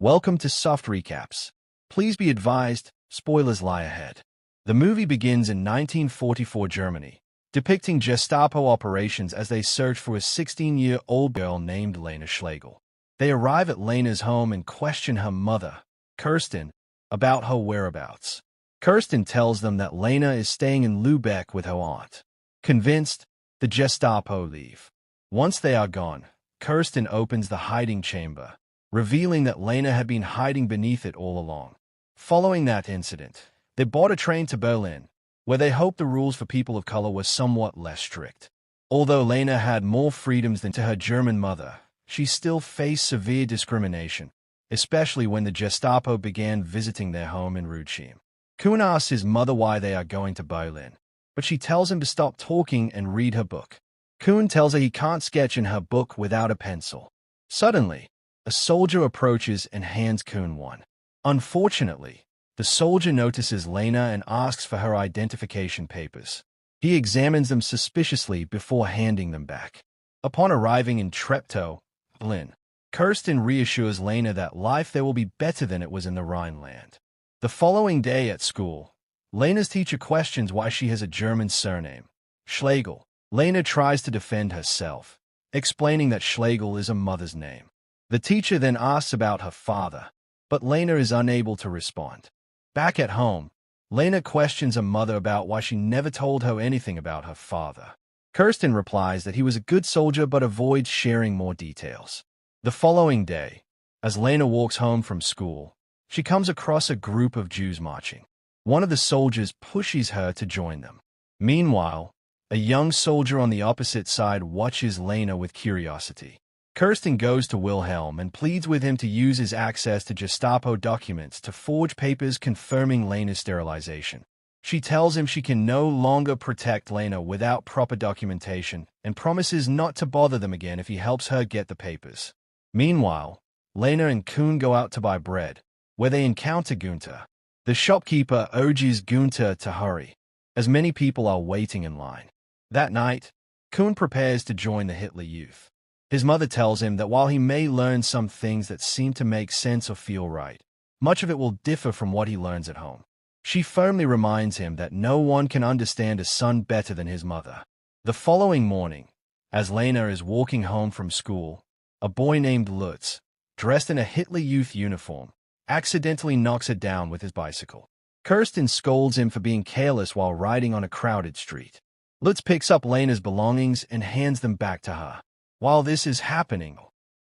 Welcome to Soft Recaps. Please be advised, spoilers lie ahead. The movie begins in 1944 Germany, depicting Gestapo operations as they search for a 16-year-old girl named Leyna Schlegel. They arrive at Leyna's home and question her mother, Kirsten, about her whereabouts. Kirsten tells them that Leyna is staying in Lübeck with her aunt. Convinced, the Gestapo leave. Once they are gone, Kirsten opens the hiding chamber, revealing that Leyna had been hiding beneath it all along. Following that incident, they bought a train to Berlin, where they hoped the rules for people of color were somewhat less strict. Although Leyna had more freedoms than to her German mother, she still faced severe discrimination, especially when the Gestapo began visiting their home in Rudesheim. Kuhn asks his mother why they are going to Berlin, but she tells him to stop talking and read her book. Kuhn tells her he can't sketch in her book without a pencil. Suddenly, a soldier approaches and hands Kuhn one. Unfortunately, the soldier notices Leyna and asks for her identification papers. He examines them suspiciously before handing them back. Upon arriving in Treptow, Berlin, Kirsten reassures Leyna that life there will be better than it was in the Rhineland. The following day at school, Leyna's teacher questions why she has a German surname, Schlegel. Leyna tries to defend herself, explaining that Schlegel is a mother's name. The teacher then asks about her father, but Leyna is unable to respond. Back at home, Leyna questions her mother about why she never told her anything about her father. Kirsten replies that he was a good soldier but avoids sharing more details. The following day, as Leyna walks home from school, she comes across a group of Jews marching. One of the soldiers pushes her to join them. Meanwhile, a young soldier on the opposite side watches Leyna with curiosity. Kirsten goes to Wilhelm and pleads with him to use his access to Gestapo documents to forge papers confirming Leyna's sterilization. She tells him she can no longer protect Leyna without proper documentation and promises not to bother them again if he helps her get the papers. Meanwhile, Leyna and Kuhn go out to buy bread, where they encounter Gunther. The shopkeeper urges Gunther to hurry, as many people are waiting in line. That night, Kuhn prepares to join the Hitler Youth. His mother tells him that while he may learn some things that seem to make sense or feel right, much of it will differ from what he learns at home. She firmly reminds him that no one can understand a son better than his mother. The following morning, as Leyna is walking home from school, a boy named Lutz, dressed in a Hitler Youth uniform, accidentally knocks her down with his bicycle. Kirsten scolds him for being careless while riding on a crowded street. Lutz picks up Leyna's belongings and hands them back to her. While this is happening,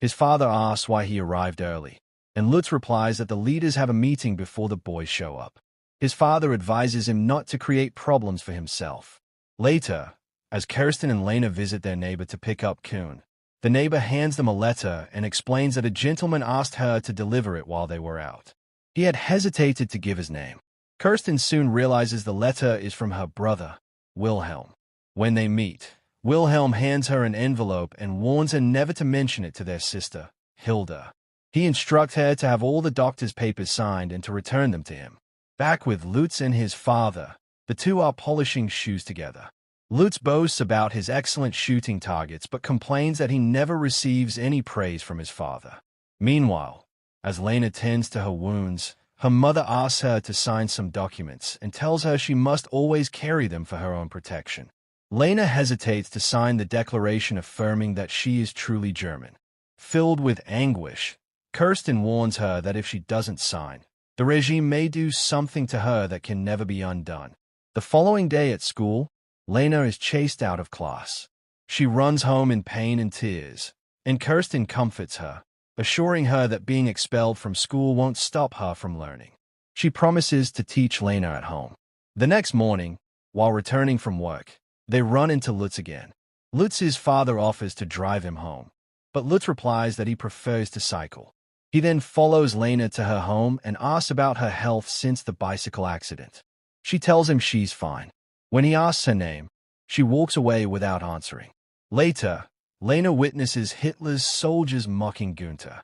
his father asks why he arrived early, and Lutz replies that the leaders have a meeting before the boys show up. His father advises him not to create problems for himself. Later, as Kirsten and Leyna visit their neighbor to pick up Kuhn, the neighbor hands them a letter and explains that a gentleman asked her to deliver it while they were out. He had hesitated to give his name. Kirsten soon realizes the letter is from her brother, Wilhelm. When they meet, Wilhelm hands her an envelope and warns her never to mention it to their sister, Hilda. He instructs her to have all the doctor's papers signed and to return them to him. Back with Lutz and his father, the two are polishing shoes together. Lutz boasts about his excellent shooting targets but complains that he never receives any praise from his father. Meanwhile, as Leyna tends to her wounds, her mother asks her to sign some documents and tells her she must always carry them for her own protection. Leyna hesitates to sign the declaration affirming that she is truly German. Filled with anguish, Kirsten warns her that if she doesn't sign, the regime may do something to her that can never be undone. The following day at school, Leyna is chased out of class. She runs home in pain and tears, and Kirsten comforts her, assuring her that being expelled from school won't stop her from learning. She promises to teach Leyna at home. The next morning, while returning from work, they run into Lutz again. Lutz's father offers to drive him home, but Lutz replies that he prefers to cycle. He then follows Leyna to her home and asks about her health since the bicycle accident. She tells him she's fine. When he asks her name, she walks away without answering. Later, Leyna witnesses Hitler's soldiers mocking Gunther.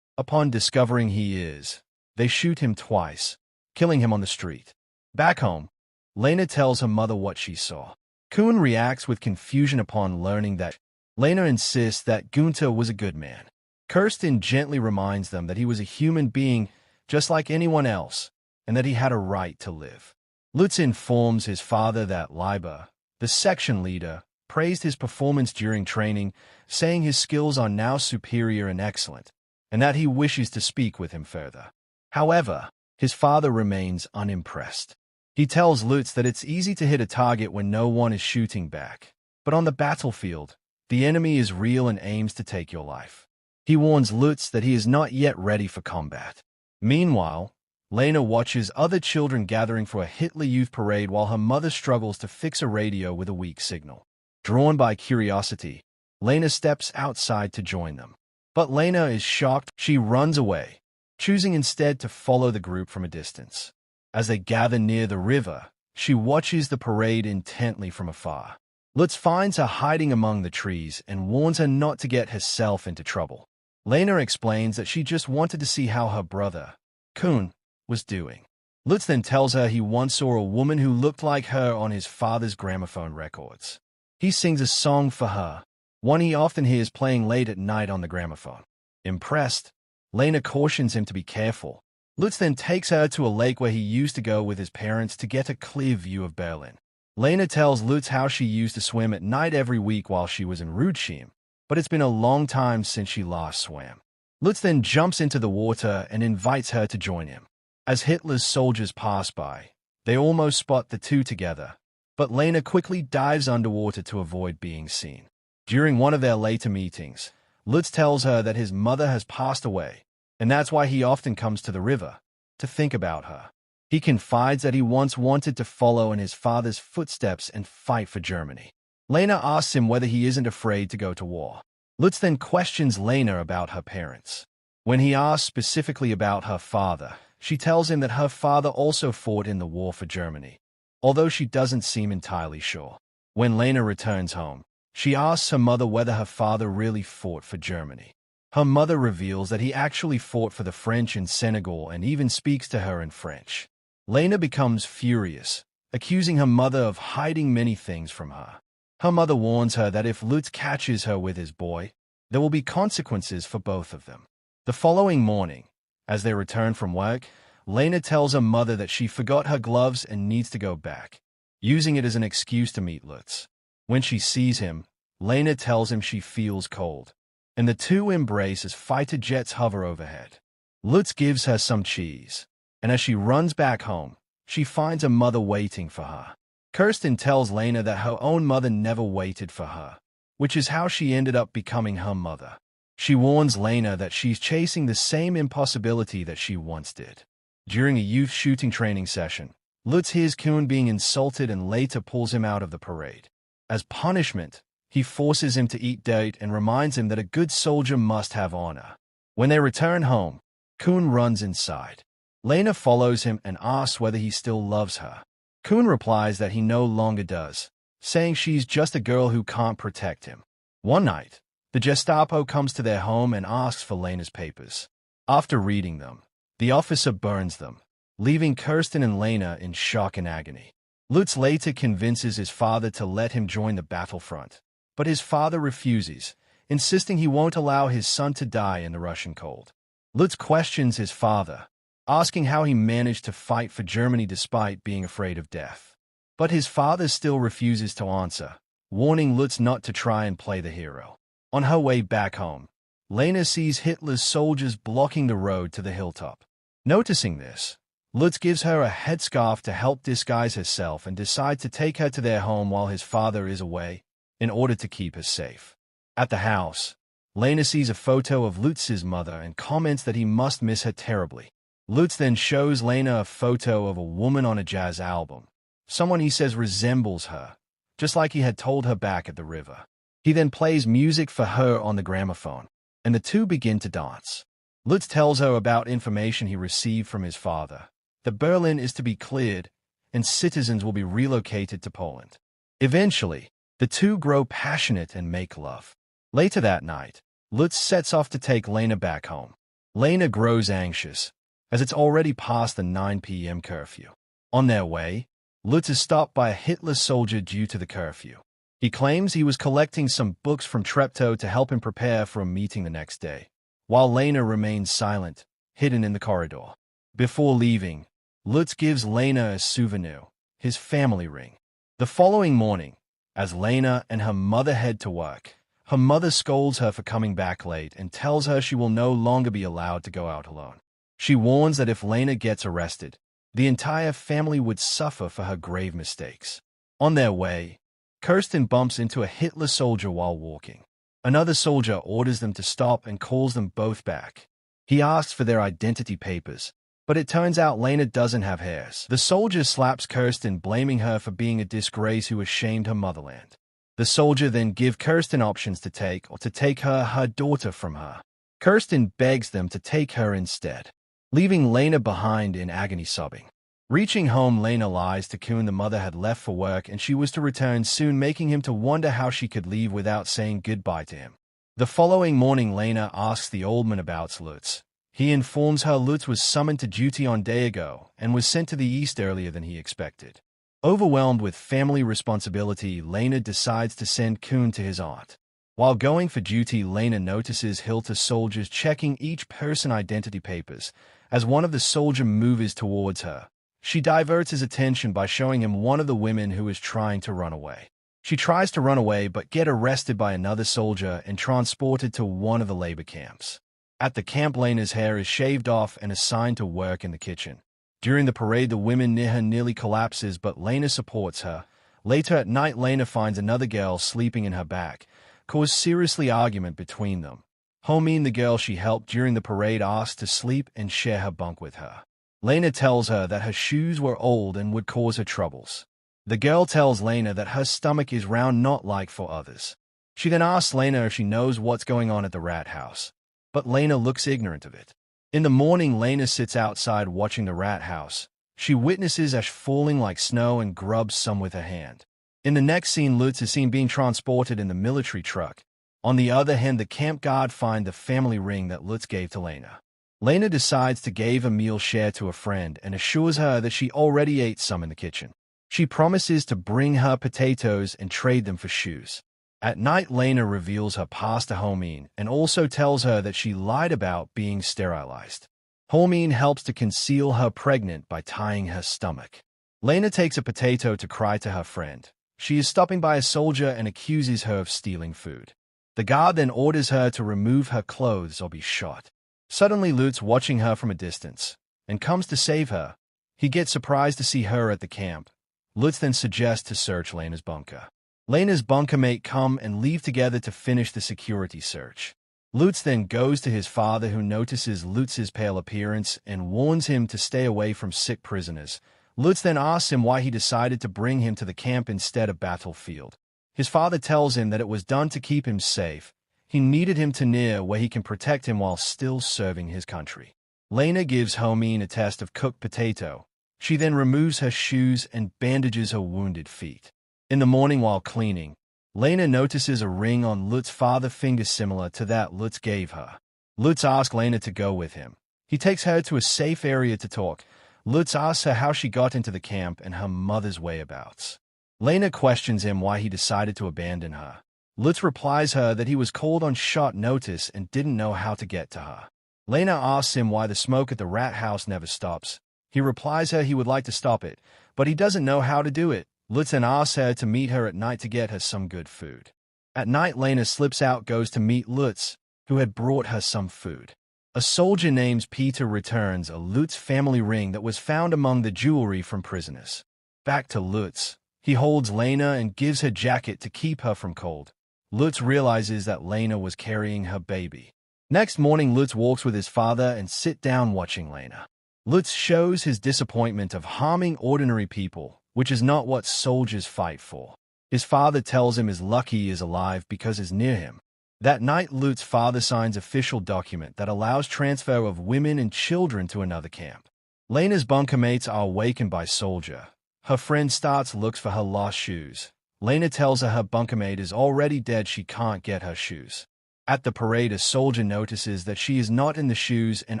Upon discovering he is, they shoot him twice, killing him on the street. Back home, Leyna tells her mother what she saw. Kuhn reacts with confusion upon learning that Leyna insists that Gunther was a good man. Kirsten gently reminds them that he was a human being just like anyone else, and that he had a right to live. Lutz informs his father that Leyna, the section leader, praised his performance during training, saying his skills are now superior and excellent, and that he wishes to speak with him further. However, his father remains unimpressed. He tells Lutz that it's easy to hit a target when no one is shooting back, but on the battlefield, the enemy is real and aims to take your life. He warns Lutz that he is not yet ready for combat. Meanwhile, Leyna watches other children gathering for a Hitler Youth parade while her mother struggles to fix a radio with a weak signal. Drawn by curiosity, Leyna steps outside to join them. But Leyna is shocked. She runs away, choosing instead to follow the group from a distance. As they gather near the river, she watches the parade intently from afar. Lutz finds her hiding among the trees and warns her not to get herself into trouble. Leyna explains that she just wanted to see how her brother, Kuhn, was doing. Lutz then tells her he once saw a woman who looked like her on his father's gramophone records. He sings a song for her, one he often hears playing late at night on the gramophone. Impressed, Leyna cautions him to be careful. Lutz then takes her to a lake where he used to go with his parents to get a clear view of Berlin. Leyna tells Lutz how she used to swim at night every week while she was in Rudschheim, but it's been a long time since she last swam. Lutz then jumps into the water and invites her to join him. As Hitler's soldiers pass by, they almost spot the two together, but Leyna quickly dives underwater to avoid being seen. During one of their later meetings, Lutz tells her that his mother has passed away, and that's why he often comes to the river, to think about her. He confides that he once wanted to follow in his father's footsteps and fight for Germany. Leyna asks him whether he isn't afraid to go to war. Lutz then questions Leyna about her parents. When he asks specifically about her father, she tells him that her father also fought in the war for Germany, although she doesn't seem entirely sure. When Leyna returns home, she asks her mother whether her father really fought for Germany. Her mother reveals that he actually fought for the French in Senegal and even speaks to her in French. Leyna becomes furious, accusing her mother of hiding many things from her. Her mother warns her that if Lutz catches her with his boy, there will be consequences for both of them. The following morning, as they return from work, Leyna tells her mother that she forgot her gloves and needs to go back, using it as an excuse to meet Lutz. When she sees him, Leyna tells him she feels cold, and the two embrace as fighter jets hover overhead. Lutz gives her some cheese, and as she runs back home, she finds her mother waiting for her. Kirsten tells Leyna that her own mother never waited for her, which is how she ended up becoming her mother. She warns Leyna that she's chasing the same impossibility that she once did. During a youth shooting training session, Lutz hears Kuhn being insulted and later pulls him out of the parade. As punishment, he forces him to eat dirt and reminds him that a good soldier must have honor. When they return home, Kuhn runs inside. Leyna follows him and asks whether he still loves her. Kuhn replies that he no longer does, saying she's just a girl who can't protect him. One night, the Gestapo comes to their home and asks for Leyna's papers. After reading them, the officer burns them, leaving Kirsten and Leyna in shock and agony. Lutz later convinces his father to let him join the battlefront, but his father refuses, insisting he won't allow his son to die in the Russian cold. Lutz questions his father, asking how he managed to fight for Germany despite being afraid of death. But his father still refuses to answer, warning Lutz not to try and play the hero. On her way back home, Leyna sees Hitler's soldiers blocking the road to the hilltop. Noticing this, Lutz gives her a headscarf to help disguise herself and decides to take her to their home while his father is away, in order to keep her safe. At the house, Leyna sees a photo of Lutz's mother and comments that he must miss her terribly. Lutz then shows Leyna a photo of a woman on a jazz album, someone he says resembles her, just like he had told her back at the river. He then plays music for her on the gramophone, and the two begin to dance. Lutz tells her about information he received from his father, that Berlin is to be cleared and citizens will be relocated to Poland. Eventually, the two grow passionate and make love. Later that night, Lutz sets off to take Leyna back home. Leyna grows anxious, as it's already past the 9 p.m. curfew. On their way, Lutz is stopped by a Hitler soldier due to the curfew. He claims he was collecting some books from Treptow to help him prepare for a meeting the next day, while Leyna remains silent, hidden in the corridor. Before leaving, Lutz gives Leyna a souvenir, his family ring. The following morning, as Leyna and her mother head to work, her mother scolds her for coming back late and tells her she will no longer be allowed to go out alone. She warns that if Leyna gets arrested, the entire family would suffer for her grave mistakes. On their way, Kirsten bumps into a Hitler soldier while walking. Another soldier orders them to stop and calls them both back. He asks for their identity papers, but it turns out Leyna doesn't have hairs. The soldier slaps Kirsten, blaming her for being a disgrace who has shamed her motherland. The soldier then gives Kirsten options to take or to take her daughter from her. Kirsten begs them to take her instead, leaving Leyna behind in agony sobbing. Reaching home, Leyna lies to Kuhn the mother had left for work and she was to return soon, making him to wonder how she could leave without saying goodbye to him. The following morning, Leyna asks the old man about Lutz. He informs her Lutz was summoned to duty on day ago and was sent to the east earlier than he expected. Overwhelmed with family responsibility, Leyna decides to send Kuhn to his aunt. While going for duty, Leyna notices Hilta soldiers checking each person's identity papers. As one of the soldier moves towards her, she diverts his attention by showing him one of the women who is trying to run away. She tries to run away but gets arrested by another soldier and transported to one of the labor camps. At the camp, Leyna's hair is shaved off and assigned to work in the kitchen. During the parade, the women near her nearly collapses, but Leyna supports her. Later at night, Leyna finds another girl sleeping in her back, cause seriously argument between them. Homine, the girl she helped during the parade, asks to sleep and share her bunk with her. Leyna tells her that her shoes were old and would cause her troubles. The girl tells Leyna that her stomach is round, not like for others. She then asks Leyna if she knows what's going on at the rat house, but Leyna looks ignorant of it. In the morning, Leyna sits outside watching the rat house. She witnesses ash falling like snow and grubs some with her hand. In the next scene, Lutz is seen being transported in the military truck. On the other hand, the camp guard find the family ring that Lutz gave to Leyna. Leyna decides to give a meal share to a friend and assures her that she already ate some in the kitchen. She promises to bring her potatoes and trade them for shoes. At night, Leyna reveals her past to Homine and also tells her that she lied about being sterilized. Homine helps to conceal her pregnant by tying her stomach. Leyna takes a potato to cry to her friend. She is stopping by a soldier and accuses her of stealing food. The guard then orders her to remove her clothes or be shot. Suddenly, Lutz watching her from a distance and comes to save her. He gets surprised to see her at the camp. Lutz then suggests to search Leyna's bunker. Leyna's bunker mate come and leave together to finish the security search. Lutz then goes to his father, who notices Lutz's pale appearance and warns him to stay away from sick prisoners. Lutz then asks him why he decided to bring him to the camp instead of battlefield. His father tells him that it was done to keep him safe. He needed him to near where he can protect him while still serving his country. Leyna gives Homine a test of cooked potato. She then removes her shoes and bandages her wounded feet. In the morning, while cleaning, Leyna notices a ring on Lutz's father's finger similar to that Lutz gave her. Lutz asks Leyna to go with him. He takes her to a safe area to talk. Lutz asks her how she got into the camp and her mother's whereabouts. Leyna questions him why he decided to abandon her. Lutz replies her that he was called on short notice and didn't know how to get to her. Leyna asks him why the smoke at the rat house never stops. He replies her he would like to stop it, but he doesn't know how to do it. Lutz then asks her to meet her at night to get her some good food. At night, Leyna slips out, goes to meet Lutz, who had brought her some food. A soldier named Peter returns a Lutz family ring that was found among the jewelry from prisoners. Back to Lutz. He holds Leyna and gives her jacket to keep her from cold. Lutz realizes that Leyna was carrying her baby. Next morning, Lutz walks with his father and sit down watching Leyna. Lutz shows his disappointment of harming ordinary people, which is not what soldiers fight for. His father tells him he's lucky he is alive because he's near him. That night, Lutz's father signs official document that allows transfer of women and children to another camp. Leyna's bunker mates are awakened by soldier. Her friend starts looks for her lost shoes. Leyna tells her bunker mate is already dead, she can't get her shoes. At the parade, a soldier notices that she is not in the shoes and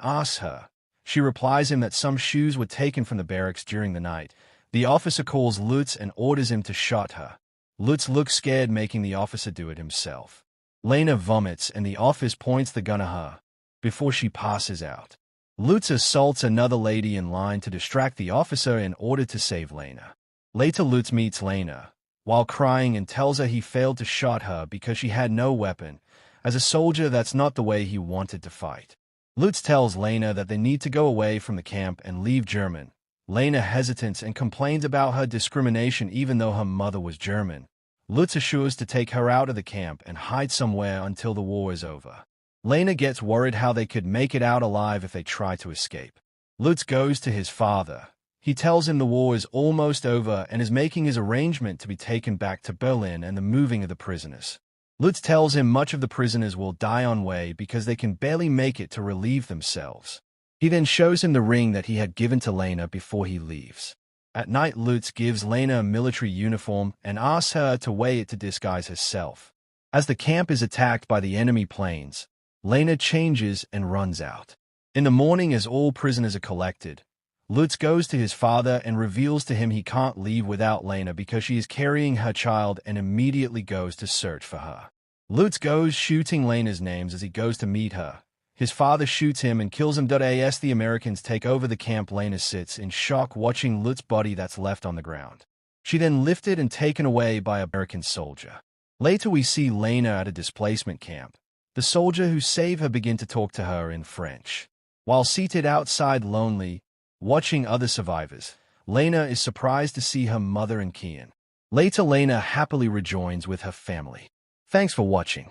asks her. She replies him that some shoes were taken from the barracks during the night. The officer calls Lutz and orders him to shoot her. Lutz looks scared, making the officer do it himself. Leyna vomits and the officer points the gun at her. before she passes out. Lutz assaults another lady in line to distract the officer in order to save Leyna. Later, Lutz meets Leyna, while crying, and tells her he failed to shot her because she had no weapon. As a soldier, that's not the way he wanted to fight. Lutz tells Leyna that they need to go away from the camp and leave German. Leyna hesitates and complains about her discrimination even though her mother was German. Lutz assures to take her out of the camp and hide somewhere until the war is over. Leyna gets worried how they could make it out alive if they try to escape. Lutz goes to his father. He tells him the war is almost over and is making his arrangement to be taken back to Berlin and the moving of the prisoners. Lutz tells him much of the prisoners will die on way because they can barely make it to relieve themselves. He then shows him the ring that he had given to Leyna before he leaves. At night, Lutz gives Leyna a military uniform and asks her to wear it to disguise herself. As the camp is attacked by the enemy planes, Leyna changes and runs out. In the morning, as all prisoners are collected, Lutz goes to his father and reveals to him he can't leave without Leyna because she is carrying her child, and immediately goes to search for her. Lutz goes shooting Leyna's names as he goes to meet her. His father shoots him and kills him. As the Americans take over the camp, Leyna sits in shock watching Lutz's body that's left on the ground. She then lifted and taken away by an American soldier. Later, we see Leyna at a displacement camp. The soldier who saved her begins to talk to her in French. While seated outside lonely, watching other survivors, Leyna is surprised to see her mother and Kian. Later, Leyna happily rejoins with her family. Thanks for watching.